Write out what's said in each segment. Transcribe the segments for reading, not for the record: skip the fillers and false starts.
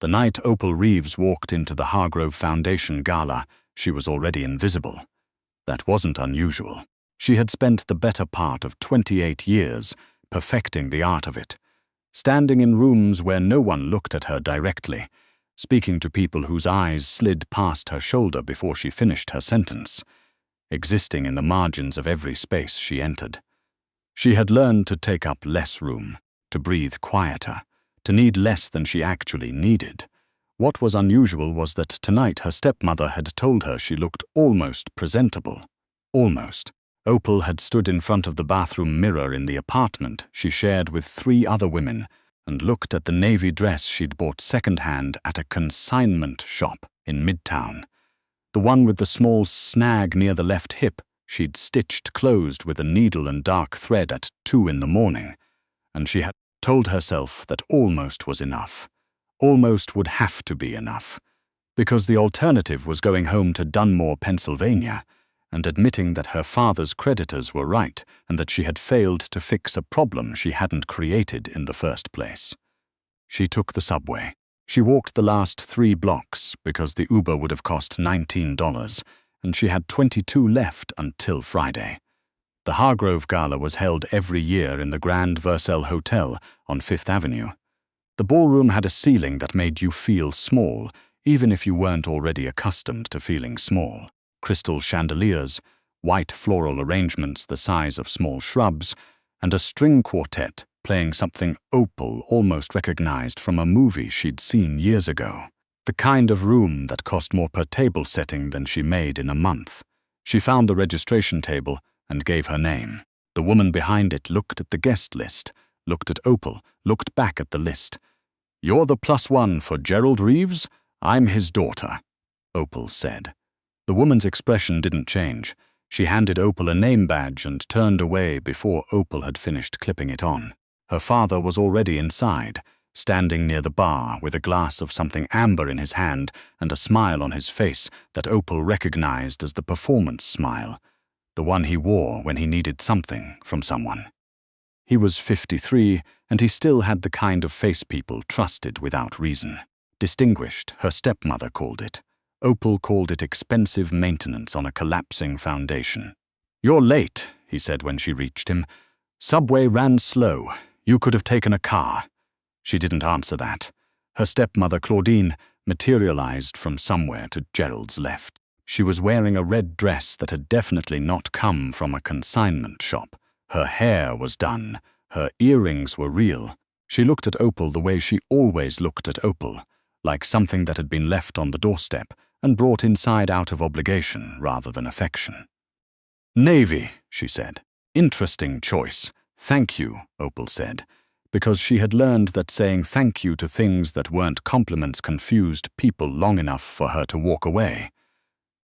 The night Opal Reeves walked into the Hargrove Foundation Gala, she was already invisible. That wasn't unusual. She had spent the better part of 28 years perfecting the art of it, standing in rooms where no one looked at her directly, speaking to people whose eyes slid past her shoulder before she finished her sentence, existing in the margins of every space she entered. She had learned to take up less room, to breathe quieter, to need less than she actually needed. What was unusual was that tonight her stepmother had told her she looked almost presentable. Almost. Opal had stood in front of the bathroom mirror in the apartment she shared with 3 other women and looked at the navy dress she'd bought second-hand at a consignment shop in Midtown. The one with the small snag near the left hip she'd stitched closed with a needle and dark thread at 2 in the morning, and she had told herself that almost was enough. Almost would have to be enough, because the alternative was going home to Dunmore, Pennsylvania, and admitting that her father's creditors were right and that she had failed to fix a problem she hadn't created in the first place. She took the subway. She walked the last 3 blocks because the Uber would have cost $19, and she had 22 left until Friday. The Hargrove Gala was held every year in the Grand Versailles Hotel on 5th Avenue. The ballroom had a ceiling that made you feel small, even if you weren't already accustomed to feeling small. Crystal chandeliers, white floral arrangements the size of small shrubs, and a string quartet playing something Opal almost recognized from a movie she'd seen years ago. The kind of room that cost more per table setting than she made in a month. She found the registration table and gave her name. The woman behind it looked at the guest list, looked at Opal, looked back at the list. "You're the +1 for Gerald Reeves? I'm his daughter," Opal said. The woman's expression didn't change. She handed Opal a name badge and turned away before Opal had finished clipping it on. Her father was already inside, standing near the bar with a glass of something amber in his hand and a smile on his face that Opal recognized as the performance smile, the one he wore when he needed something from someone. He was 53, and he still had the kind of face people trusted without reason. Distinguished, her stepmother called it. Opal called it expensive maintenance on a collapsing foundation. "You're late," he said when she reached him. "Subway ran slow. You could have taken a car." She didn't answer that. Her stepmother, Claudine, materialized from somewhere to Gerald's left. She was wearing a red dress that had definitely not come from a consignment shop. Her hair was done. Her earrings were real. She looked at Opal the way she always looked at Opal, like something that had been left on the doorstep and brought inside out of obligation rather than affection. "Navy," she said. "Interesting choice. Thank you," Opal said, because she had learned that saying thank you to things that weren't compliments confused people long enough for her to walk away.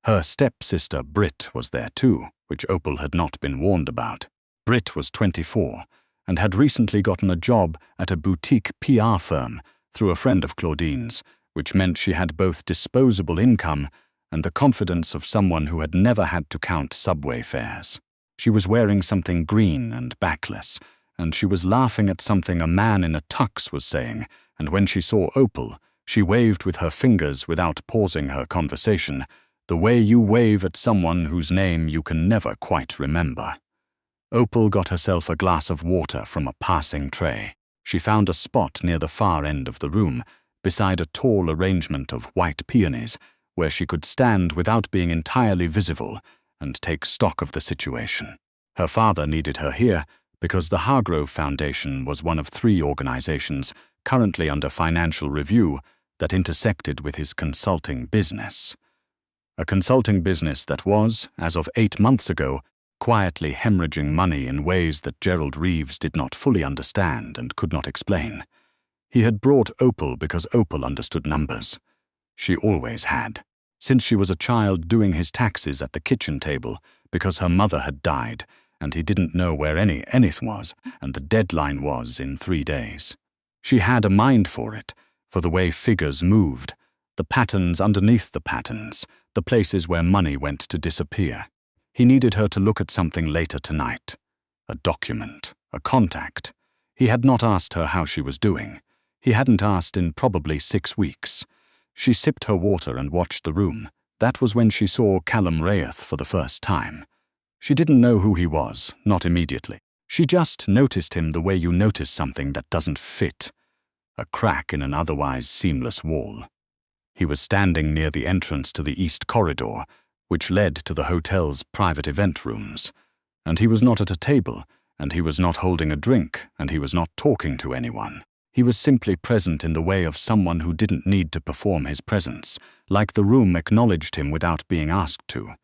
Her stepsister Britt was there too, which Opal had not been warned about. Britt was 24 and had recently gotten a job at a boutique PR firm through a friend of Claudine's, which meant she had both disposable income and the confidence of someone who had never had to count subway fares. She was wearing something green and backless, and she was laughing at something a man in a tux was saying, and when she saw Opal, she waved with her fingers without pausing her conversation, the way you wave at someone whose name you can never quite remember. Opal got herself a glass of water from a passing tray. She found a spot near the far end of the room, beside a tall arrangement of white peonies, where she could stand without being entirely visible and take stock of the situation. Her father needed her here because the Hargrove Foundation was one of 3 organizations currently under financial review that intersected with his consulting business. A consulting business that was, as of 8 months ago, quietly hemorrhaging money in ways that Gerald Reeves did not fully understand and could not explain. He had brought Opal because Opal understood numbers. She always had, since she was a child doing his taxes at the kitchen table because her mother had died and he didn't know where anything was, and the deadline was in 3 days. She had a mind for it, for the way figures moved, the patterns underneath the patterns, the places where money went to disappear. He needed her to look at something later tonight. A document, a contact. He had not asked her how she was doing. He hadn't asked in probably 6 weeks. She sipped her water and watched the room. That was when she saw Callum Raith for the first time. She didn't know who he was, not immediately. She just noticed him the way you notice something that doesn't fit. A crack in an otherwise seamless wall. He was standing near the entrance to the east corridor, which led to the hotel's private event rooms. And he was not at a table, and he was not holding a drink, and he was not talking to anyone. He was simply present in the way of someone who didn't need to perform his presence, like the room acknowledged him without being asked to.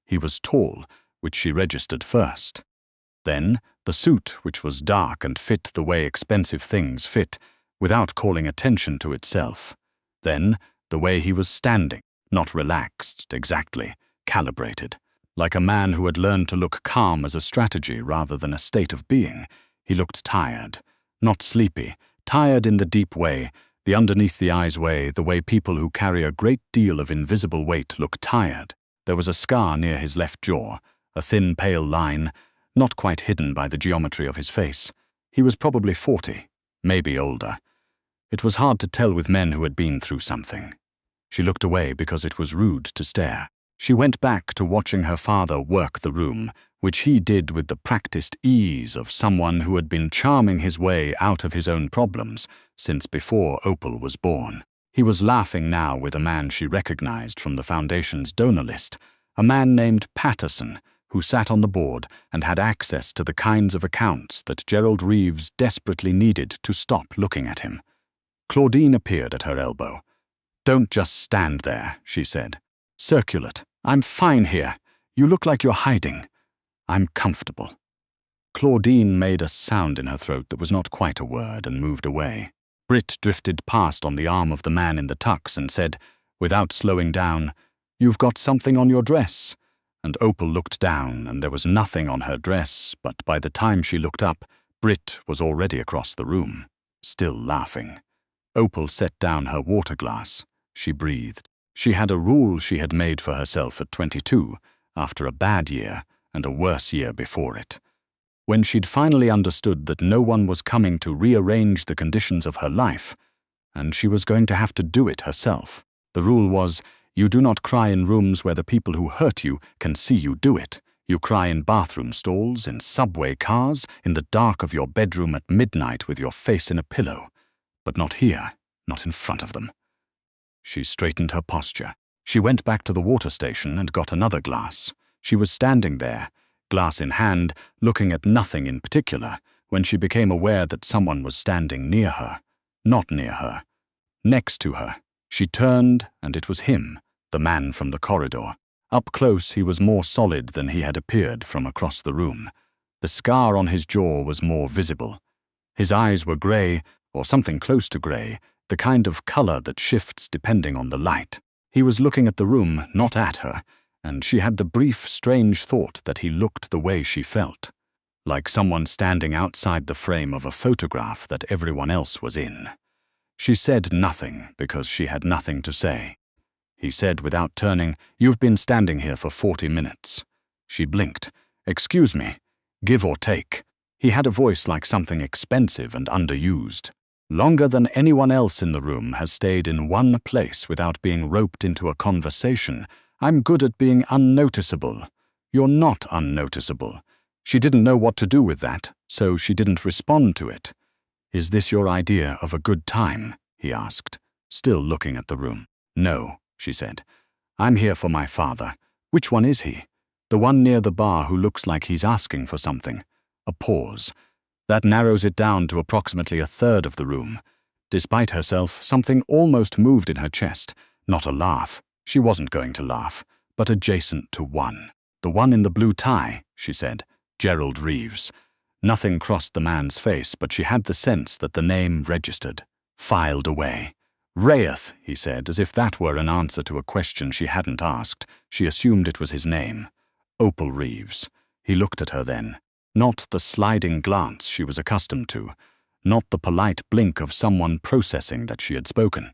He was tall, which she registered first. Then, the suit, which was dark and fit the way expensive things fit, without calling attention to itself. Then, the way he was standing, not relaxed, exactly, calibrated. Like a man who had learned to look calm as a strategy rather than a state of being. He looked tired, not sleepy, tired in the deep way, the underneath-the-eyes way, the way people who carry a great deal of invisible weight look tired. There was a scar near his left jaw, a thin, pale line, not quite hidden by the geometry of his face. He was probably 40, maybe older. It was hard to tell with men who had been through something. She looked away because it was rude to stare. She went back to watching her father work the room, which he did with the practiced ease of someone who had been charming his way out of his own problems since before Opal was born. He was laughing now with a man she recognized from the Foundation's donor list, a man named Patterson, who sat on the board and had access to the kinds of accounts that Gerald Reeves desperately needed to stop looking at him. Claudine appeared at her elbow. "Don't just stand there," she said. "Circulate. I'm fine here. You look like you're hiding. I'm comfortable." Claudine made a sound in her throat that was not quite a word and moved away. Britt drifted past on the arm of the man in the tux and said, without slowing down, "You've got something on your dress." And Opal looked down, and there was nothing on her dress, but by the time she looked up, Britt was already across the room, still laughing. Opal set down her water glass. She breathed. She had a rule she had made for herself at 22, after a bad year and a worse year before it. When she'd finally understood that no one was coming to rearrange the conditions of her life, and she was going to have to do it herself. The rule was, you do not cry in rooms where the people who hurt you can see you do it. You cry in bathroom stalls, in subway cars, in the dark of your bedroom at midnight with your face in a pillow. But not here, not in front of them. She straightened her posture. She went back to the water station and got another glass. She was standing there, glass in hand, looking at nothing in particular, when she became aware that someone was standing near her. Not near her. Next to her. She turned, and it was him, the man from the corridor. Up close, he was more solid than he had appeared from across the room. The scar on his jaw was more visible. His eyes were grey, or something close to grey, the kind of color that shifts depending on the light. He was looking at the room, not at her, and she had the brief, strange thought that he looked the way she felt, like someone standing outside the frame of a photograph that everyone else was in. She said nothing because she had nothing to say. He said without turning, "You've been standing here for 40 minutes. She blinked. "Excuse me. Give or take." He had a voice like something expensive and underused. "Longer than anyone else in the room has stayed in one place without being roped into a conversation. I'm good at being unnoticeable. You're not unnoticeable." She didn't know what to do with that, so she didn't respond to it. "Is this your idea of a good time?" he asked, still looking at the room. "No," she said. "I'm here for my father. Which one is he? The one near the bar who looks like he's asking for something." A pause. That narrows it down to approximately a third of the room. Despite herself, something almost moved in her chest. Not a laugh. She wasn't going to laugh, but adjacent to one. "The one in the blue tie," she said. "Gerald Reeves." Nothing crossed the man's face, but she had the sense that the name registered. Filed away. "Raith," he said, as if that were an answer to a question she hadn't asked. She assumed it was his name. Opal Reeves. He looked at her then. Not the sliding glance she was accustomed to. Not the polite blink of someone processing that she had spoken.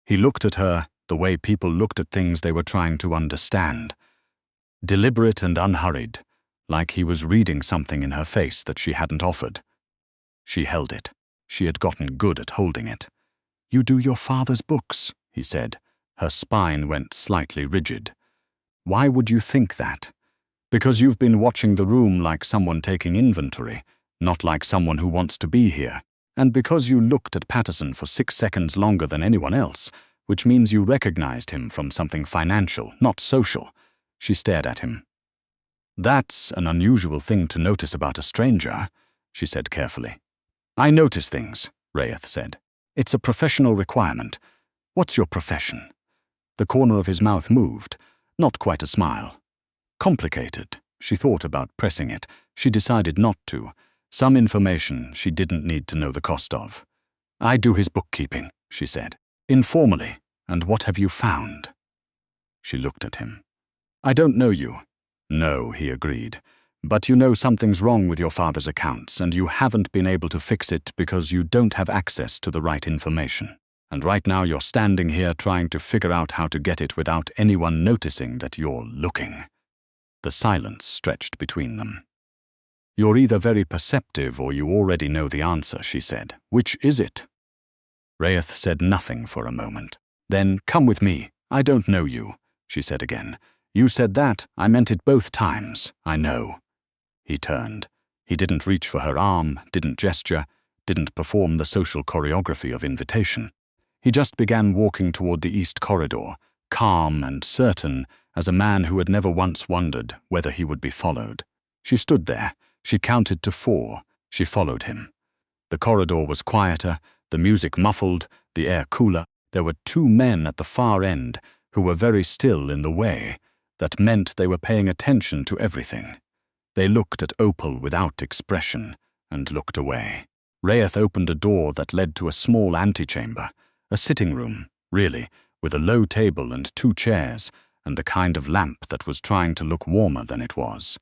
He looked at her the way people looked at things they were trying to understand. Deliberate and unhurried, like he was reading something in her face that she hadn't offered. She held it. She had gotten good at holding it. "You do your father's books," he said. Her spine went slightly rigid. "Why would you think that?" "Because you've been watching the room like someone taking inventory, not like someone who wants to be here. And because you looked at Patterson for 6 seconds longer than anyone else, which means you recognized him from something financial, not social." She stared at him. "That's an unusual thing to notice about a stranger," she said carefully. "I notice things," Rayeth said. "It's a professional requirement. What's your profession?" The corner of his mouth moved, not quite a smile. "Complicated." She thought about pressing it. She decided not to. Some information she didn't need to know the cost of. "I do his bookkeeping," she said. "Informally. And what have you found?" She looked at him. "I don't know you." "No," he agreed. "But you know something's wrong with your father's accounts, and you haven't been able to fix it because you don't have access to the right information. And right now you're standing here trying to figure out how to get it without anyone noticing that you're looking." The silence stretched between them. "You're either very perceptive or you already know the answer," she said. "Which is it?" Rayeth said nothing for a moment. Then, "Come with me. I don't know you," she said again. "You said that. I meant it both times. I know." He turned. He didn't reach for her arm, didn't gesture, didn't perform the social choreography of invitation. He just began walking toward the east corridor, calm and certain as a man who had never once wondered whether he would be followed. She stood there. She counted to 4. She followed him. The corridor was quieter, the music muffled, the air cooler. There were 2 men at the far end who were very still in the way. That meant they were paying attention to everything. They looked at Opal without expression and looked away. Rayeth opened a door that led to a small antechamber, a sitting room, really, with a low table and 2 chairs, and the kind of lamp that was trying to look warmer than it was.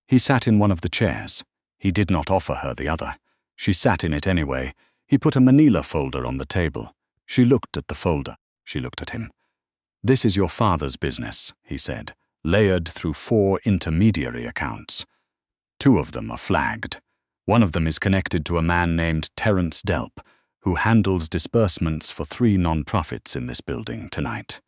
He sat in one of the chairs. He did not offer her the other. She sat in it anyway. He put a manila folder on the table. She looked at the folder. She looked at him. "This is your father's business," he said, layered through 4 intermediary accounts. 2 of them are flagged. One of them is connected to a man named Terence Delp, who handles disbursements for 3 non-profits in this building tonight.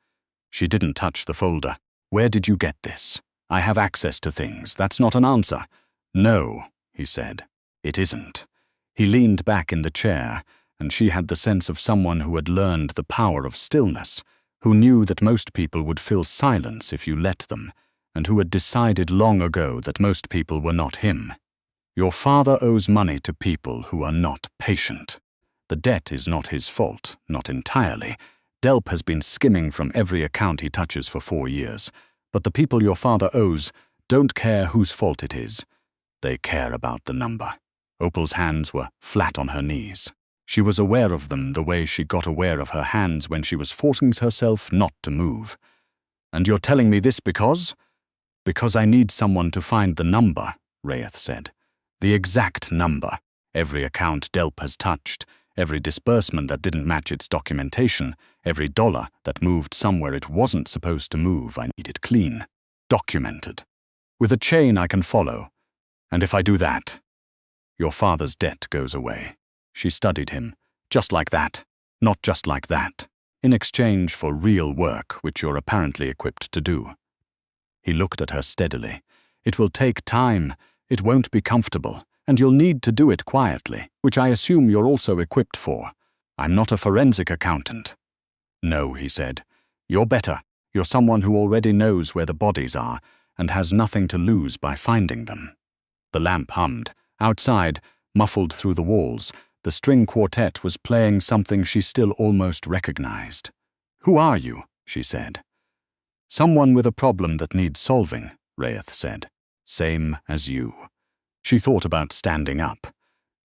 She didn't touch the folder. "Where did you get this?" "I have access to things. That's not an answer." "No," he said. "It isn't." He leaned back in the chair, and she had the sense of someone who had learned the power of stillness, who knew that most people would fill silence if you let them, and who had decided long ago that most people were not him. "Your father owes money to people who are not patient. The debt is not his fault, not entirely. Delp has been skimming from every account he touches for 4 years. But the people your father owes don't care whose fault it is. They care about the number." Opal's hands were flat on her knees. She was aware of them the way she got aware of her hands when she was forcing herself not to move. "And you're telling me this because?" "Because I need someone to find the number," Rayeth said. "The exact number. Every account Delp has touched, every disbursement that didn't match its documentation, every dollar that moved somewhere it wasn't supposed to move. I need it clean. Documented. With a chain I can follow. And if I do that, your father's debt goes away." She studied him. "Just like that. Not just like that. In exchange for real work, which you're apparently equipped to do." He looked at her steadily. "It will take time. It won't be comfortable. And you'll need to do it quietly, which I assume you're also equipped for. I'm not a forensic accountant." "No," he said. "You're better. You're someone who already knows where the bodies are and has nothing to lose by finding them." The lamp hummed. Outside, muffled through the walls, the string quartet was playing something she still almost recognized. "Who are you?" she said. "Someone with a problem that needs solving," Rayeth said. "Same as you." She thought about standing up.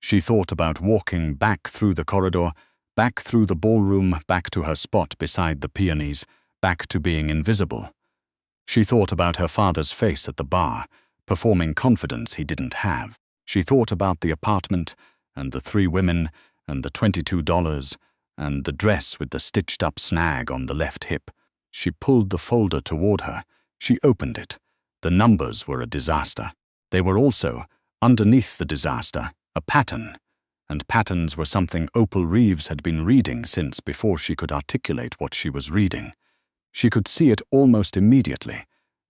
She thought about walking back through the corridor, back through the ballroom, back to her spot beside the peonies, back to being invisible. She thought about her father's face at the bar, performing confidence he didn't have. She thought about the apartment, and the 3 women, and the $22, and the dress with the stitched-up snag on the left hip. She pulled the folder toward her. She opened it. The numbers were a disaster. They were also, underneath the disaster, a pattern. and patterns were something Opal Reeves had been reading since before she could articulate what she was reading. She could see it almost immediately,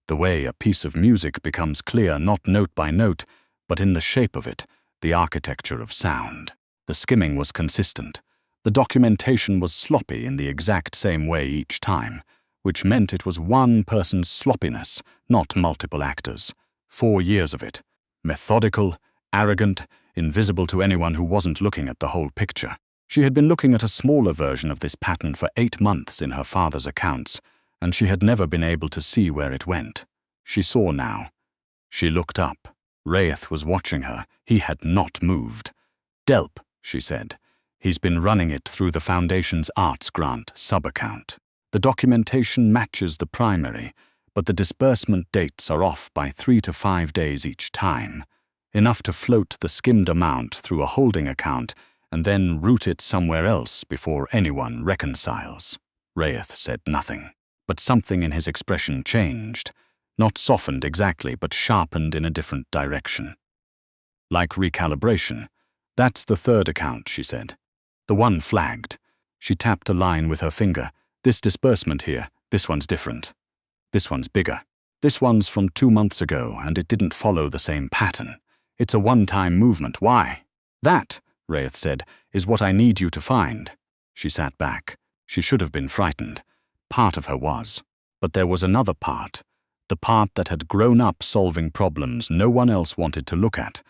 the way a piece of music becomes clear not note by note, but in the shape of it, the architecture of sound. The skimming was consistent. The documentation was sloppy in the exact same way each time, which meant it was one person's sloppiness, not multiple actors. 4 years of it. Methodical, arrogant, invisible to anyone who wasn't looking at the whole picture. She had been looking at a smaller version of this pattern for 8 months in her father's accounts, and she had never been able to see where it went. She saw now. She looked up. Raeth was watching her. He had not moved. "Delp," she said. "He's been running it through the Foundation's Arts Grant sub-account. The documentation matches the primary, but the disbursement dates are off by 3 to 5 days each time, enough to float the skimmed amount through a holding account and then route it somewhere else before anyone reconciles." Raeth said nothing, but something in his expression changed, not softened exactly, but sharpened in a different direction. "Like recalibration. That's the third account," she said. "The one flagged." She tapped a line with her finger. "This disbursement here, this one's different. This one's bigger. This one's from 2 months ago, and it didn't follow the same pattern. It's a one-time movement. Why?" "That," Raeth said, "is what I need you to find." She sat back. She should have been frightened. Part of her was. But there was another part. The part that had grown up solving problems no one else wanted to look at.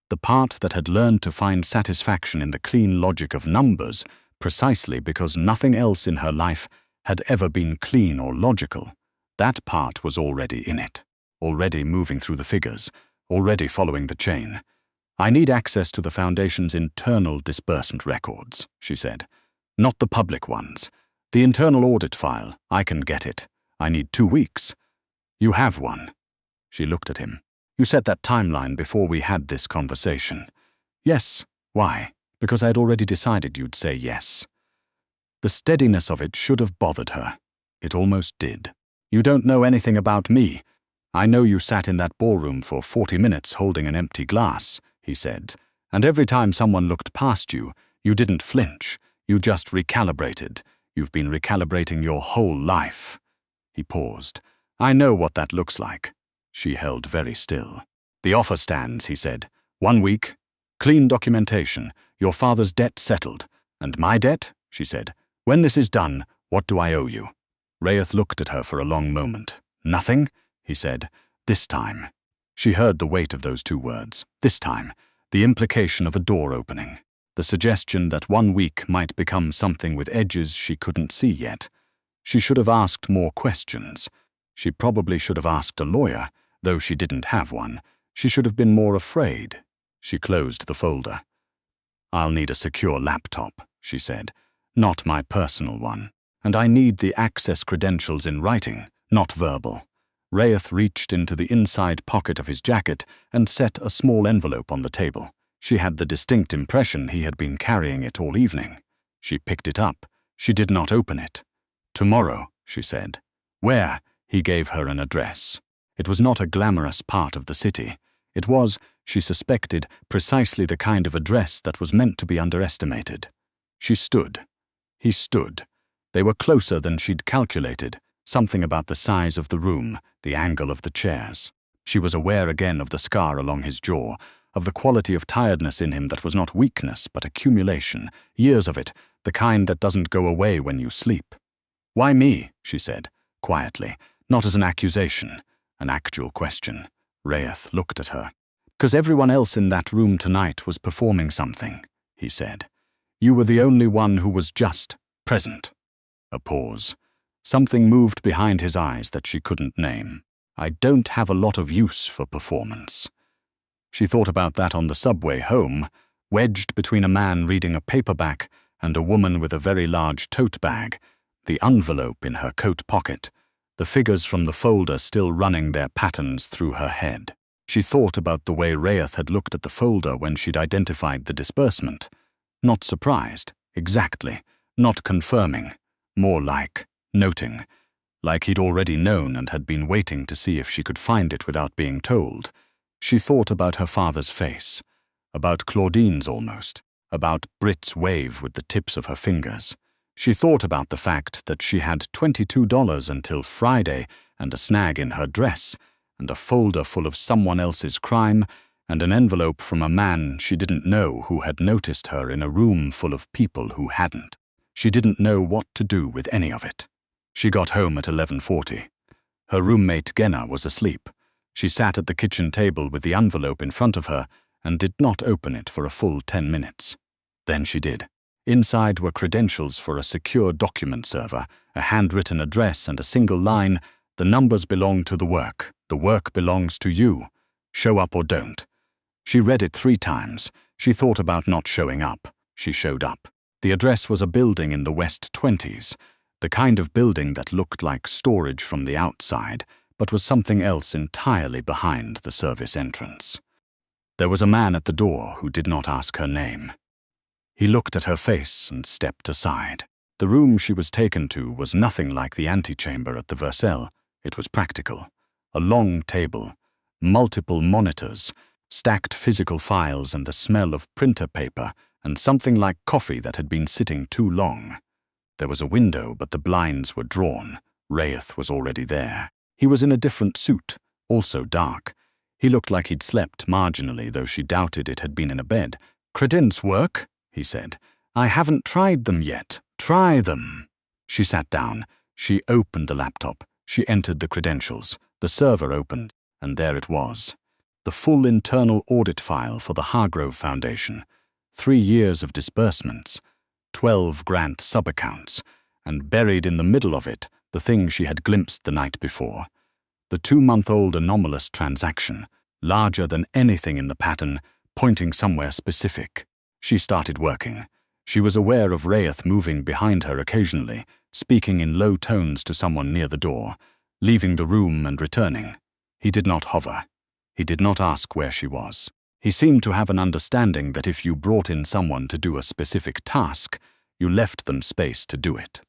The part that had learned to find satisfaction in the clean logic of numbers precisely because nothing else in her life had ever been clean or logical. That part was already in it, already moving through the figures, already following the chain. "I need access to the Foundation's internal disbursement records," she said. "Not the public ones. The internal audit file, I can get it. I need 2 weeks. You have one." She looked at him. "You set that timeline before we had this conversation." "Yes. Why?" "Because I'd already decided you'd say yes." The steadiness of it should have bothered her. It almost did. "You don't know anything about me. I know you sat in that ballroom for 40 minutes holding an empty glass," he said, "and every time someone looked past you, you didn't flinch. You just recalibrated. You've been recalibrating your whole life." He paused. "I know what that looks like." She held very still. "The offer stands," he said. 1 week. Clean documentation. Your father's debt settled. And my debt?" she said. "When this is done, what do I owe you?" Raeth looked at her for a long moment. "Nothing," he said. "This time." She heard the weight of those 2 words. This time. The implication of a door opening. The suggestion that 1 week might become something with edges she couldn't see yet. She should have asked more questions. She probably should have asked a lawyer, though she didn't have one. She should have been more afraid. She closed the folder. "I'll need a secure laptop," she said. "Not my personal one. And I need the access credentials in writing, not verbal." Raeth reached into the inside pocket of his jacket and set a small envelope on the table. She had the distinct impression he had been carrying it all evening. She picked it up. She did not open it. "Tomorrow," she said. "Where?" He gave her an address. It was not a glamorous part of the city. It was, she suspected, precisely the kind of address that was meant to be underestimated. She stood. He stood. They were closer than she'd calculated, something about the size of the room, the angle of the chairs. She was aware again of the scar along his jaw, of the quality of tiredness in him that was not weakness but accumulation, years of it, the kind that doesn't go away when you sleep. "Why me?" she said, quietly, not as an accusation, an actual question. Raeth looked at her. "'Cause everyone else in that room tonight was performing something," he said. "You were the only one who was just present." A pause. Something moved behind his eyes that she couldn't name. "I don't have a lot of use for performance." She thought about that on the subway home, wedged between a man reading a paperback and a woman with a very large tote bag, the envelope in her coat pocket, the figures from the folder still running their patterns through her head. She thought about the way Raeth had looked at the folder when she'd identified the disbursement. Not surprised, exactly, not confirming, more like noting, like he'd already known and had been waiting to see if she could find it without being told. She thought about her father's face, about Claudine's almost, about Brit's wave with the tips of her fingers. She thought about the fact that she had $22 until Friday and a snag in her dress, and a folder full of someone else's crime, and an envelope from a man she didn't know who had noticed her in a room full of people who hadn't. She didn't know what to do with any of it. She got home at 11:40. Her roommate Gala was asleep. She sat at the kitchen table with the envelope in front of her and did not open it for a full 10 minutes. Then she did. Inside were credentials for a secure document server, a handwritten address, and a single line: "The numbers belong to the work. The work belongs to you. Show up or don't." She read it 3 times. She thought about not showing up. She showed up. The address was a building in the West 20s, the kind of building that looked like storage from the outside, but was something else entirely behind the service entrance. There was a man at the door who did not ask her name. He looked at her face and stepped aside. The room she was taken to was nothing like the antechamber at the Versailles. It was practical. A long table, multiple monitors, stacked physical files, and the smell of printer paper, and something like coffee that had been sitting too long. There was a window, but the blinds were drawn. Raeth was already there. He was in a different suit, also dark. He looked like he'd slept marginally, though she doubted it had been in a bed. "Credence work?" he said. "I haven't tried them yet. Try them." She sat down. She opened the laptop. She entered the credentials. The server opened, and there it was. The full internal audit file for the Hargrove Foundation. 3 years of disbursements, 12 grant sub-accounts, and buried in the middle of it, the thing she had glimpsed the night before. The 2-month-old anomalous transaction, larger than anything in the pattern, pointing somewhere specific. She started working. She was aware of Raeth moving behind her occasionally, speaking in low tones to someone near the door, leaving the room and returning. He did not hover. He did not ask where she was. He seemed to have an understanding that if you brought in someone to do a specific task, you left them space to do it.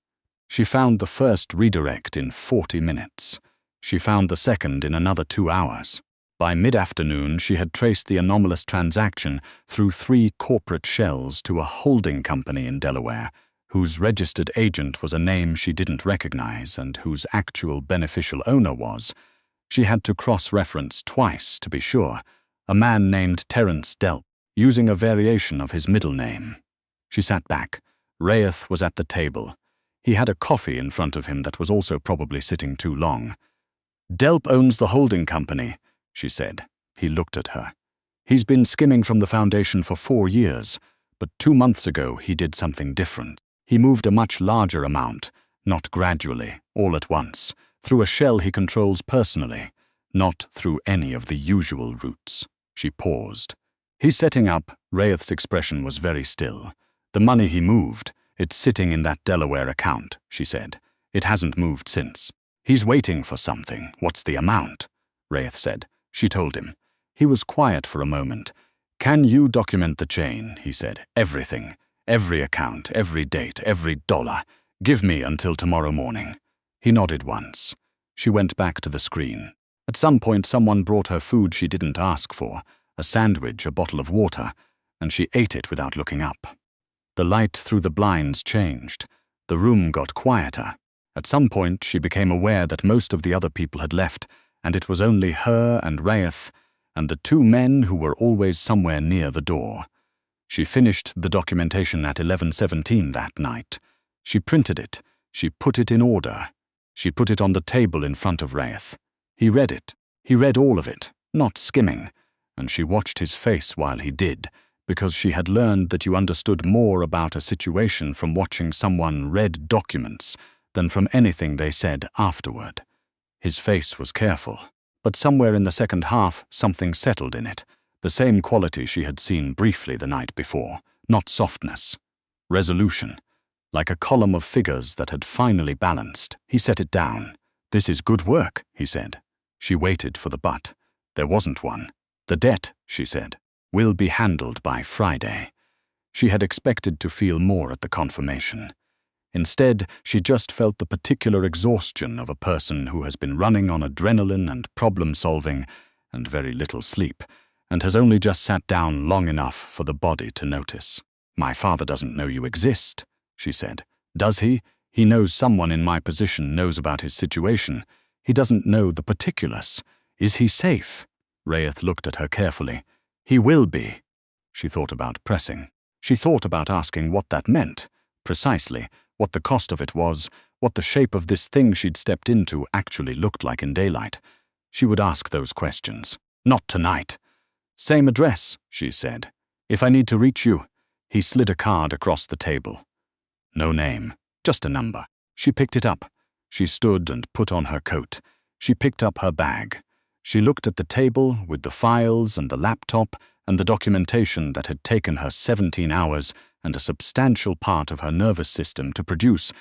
She found the first redirect in 40 minutes. She found the second in another 2 hours. By mid-afternoon, she had traced the anomalous transaction through 3 corporate shells to a holding company in Delaware, whose registered agent was a name she didn't recognize and whose actual beneficial owner was. She had to cross-reference twice to be sure. A man named Terence Delp, using a variation of his middle name. She sat back. Raeth was at the table. He had a coffee in front of him that was also probably sitting too long. "Delp owns the holding company," she said. He looked at her. "He's been skimming from the foundation for 4 years, but 2 months ago he did something different. He moved a much larger amount, not gradually, all at once, through a shell he controls personally, not through any of the usual routes." She paused. "He's setting up." Raeth's expression was very still. "The money he moved, it's sitting in that Delaware account," she said. "It hasn't moved since. He's waiting for something. What's the amount?" Raeth said. She told him. He was quiet for a moment. "Can you document the chain?" he said. "Everything. Every account, every date, every dollar. Give me until tomorrow morning." He nodded once. She went back to the screen. At some point someone brought her food she didn't ask for, a sandwich, a bottle of water, and she ate it without looking up. The light through the blinds changed. The room got quieter. At some point she became aware that most of the other people had left, and it was only her and Raeth and the 2 men who were always somewhere near the door. She finished the documentation at 11:17 that night. She printed it. She put it in order. She put it on the table in front of Raeth. He read it. He read all of it, not skimming, and she watched his face while he did, because she had learned that you understood more about a situation from watching someone read documents than from anything they said afterward. His face was careful, but somewhere in the second half something settled in it, the same quality she had seen briefly the night before, not softness. Resolution. Like a column of figures that had finally balanced. He set it down. "This is good work," he said. She waited for the but. There wasn't one. "The debt," she said, "will be handled by Friday." She had expected to feel more at the confirmation. Instead, she just felt the particular exhaustion of a person who has been running on adrenaline and problem-solving and very little sleep, and has only just sat down long enough for the body to notice. My father doesn't know you exist, she said. Does he? He knows someone in my position knows about his situation. He doesn't know the particulars. Is he safe? Raeth looked at her carefully. He will be. She thought about pressing. She thought about asking what that meant, precisely, what the cost of it was, what the shape of this thing she'd stepped into actually looked like in daylight. She would ask those questions. Not tonight. Same address, she said. If I need to reach you. He slid a card across the table. No name, just a number. She picked it up. She stood and put on her coat. She picked up her bag. She looked at the table with the files and the laptop and the documentation that had taken her 17 hours and a substantial part of her nervous system to produce,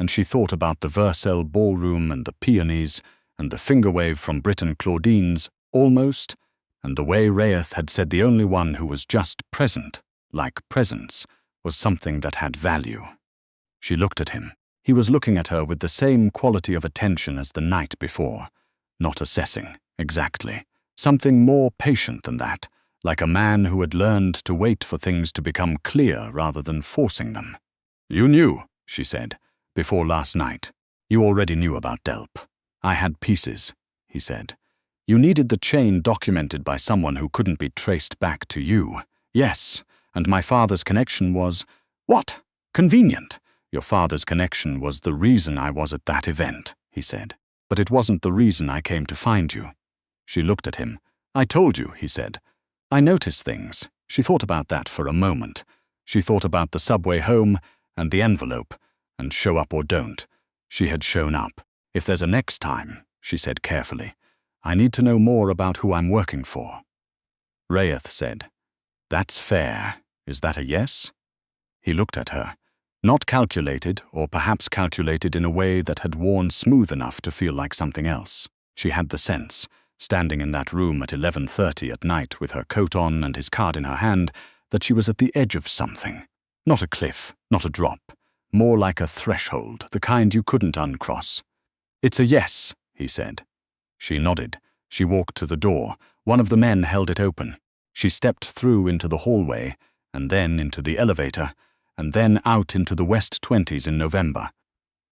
and she thought about the Versailles ballroom and the peonies and the finger wave from Britain Claudine's, almost, and the way Raeth had said the only one who was just present, like presence, was something that had value. She looked at him. He was looking at her with the same quality of attention as the night before, not assessing, exactly. Something more patient than that, like a man who had learned to wait for things to become clear rather than forcing them. You knew, she said, before last night. You already knew about Delp. I had pieces, he said. You needed the chain documented by someone who couldn't be traced back to you. Yes, and my father's connection was… What? Convenient. Your father's connection was the reason I was at that event, he said. But it wasn't the reason I came to find you. She looked at him. I told you, he said. I notice things. She thought about that for a moment. She thought about the subway home and the envelope, and show up or don't. She had shown up. If there's a next time, she said carefully, I need to know more about who I'm working for. Raeth said, That's fair. Is that a yes? He looked at her. Not calculated, or perhaps calculated in a way that had worn smooth enough to feel like something else. She had the sense, standing in that room at 11:30 at night with her coat on and his card in her hand, that she was at the edge of something. Not a cliff, not a drop. More like a threshold, the kind you couldn't uncross. It's a yes, he said. She nodded. She walked to the door. One of the men held it open. She stepped through into the hallway, and then into the elevator, and then out into the West 20s in November.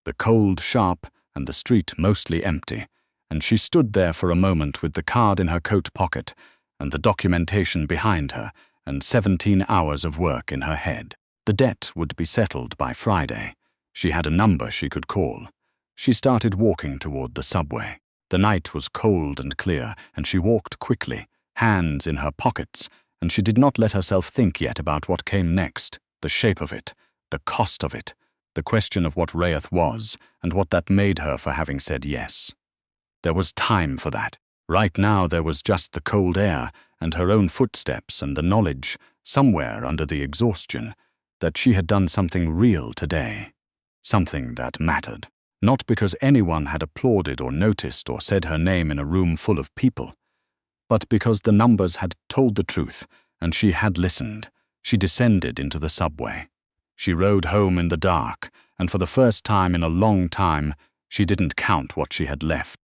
The cold sharp and the street mostly empty, and she stood there for a moment with the card in her coat pocket and the documentation behind her and 17 hours of work in her head. The debt would be settled by Friday. She had a number she could call. She started walking toward the subway. The night was cold and clear, and she walked quickly, hands in her pockets, and she did not let herself think yet about what came next, the shape of it, the cost of it, the question of what Raeth was, and what that made her for having said yes. There was time for that. Right now there was just the cold air, and her own footsteps and the knowledge, somewhere under the exhaustion, that she had done something real today. Something that mattered. Not because anyone had applauded or noticed or said her name in a room full of people, but because the numbers had told the truth, and she had listened. She descended into the subway. She rode home in the dark, and for the first time in a long time, she didn't count what she had left.